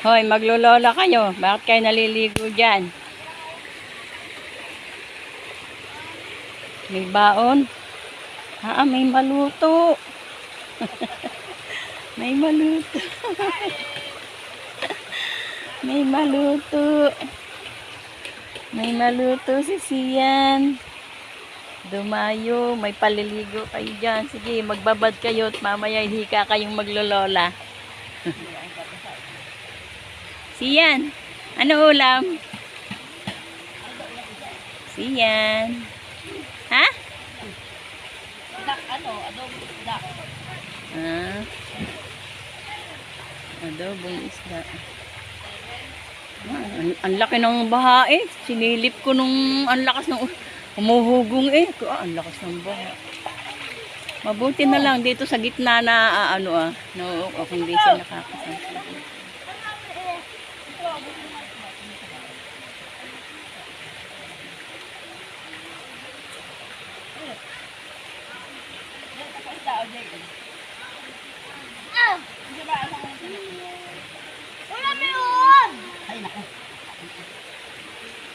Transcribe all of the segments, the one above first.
Hoy, maglolola kayo. Bakit kayo naliligo dyan? May baon? May maluto. May maluto. May maluto. May maluto si Sian. Dumayo, may paliligo kayo dyan. Sige, magbabad kayo at mamaya hika kayong maglolola. Sian, ano ulam? Sian. Ha? Adobong isda. Adobong isda. Ang laki ng baha eh. Sinilip ko nung ang lakas ng humuhugong eh. Ang lakas ng baha. Mabuti na lang dito sa gitna na kung hindi siya nakakasansin.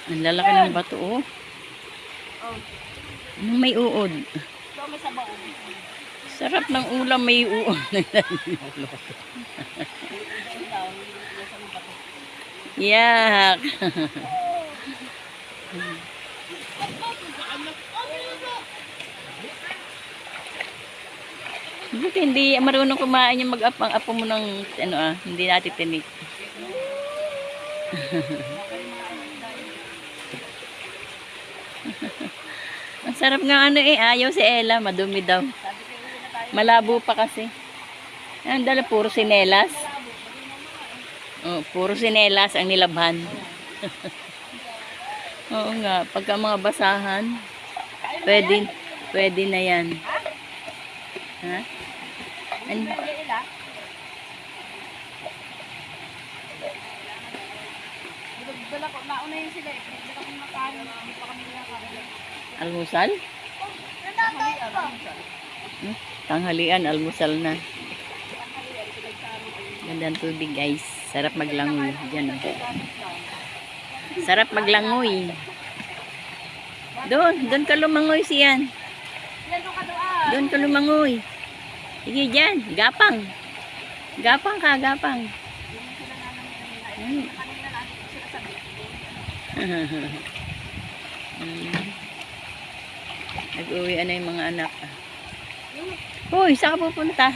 Ang lalaki ng bato oh. May uod. Sarap ng ulam, may uod. Yak. Buti hindi marunong kumain yung mag-apang apo mo ng hindi natin tinik. Ang sarap nga ayaw si Ella, madumi daw. Malabo pa kasi. Ang dala puro sinelas. Puro sinelas ang nilabhan. Oo nga, pagka mga basahan, pwede na yan. Ha? Nauna yun sila eh. Pinagdala ko makain. Hindi pa kami nakakain. Almusal? Tanghalian, almusal na. Gandang tubig guys. Sarap maglangoy. Diyan oh. Sarap maglangoy. Doon ka lumangoy siyan. Doon ka lumangoy. Sige dyan, gapang. Gapang ka, gapang. Nag-uwi na yung mga anak. Hoy, saan ka pupunta?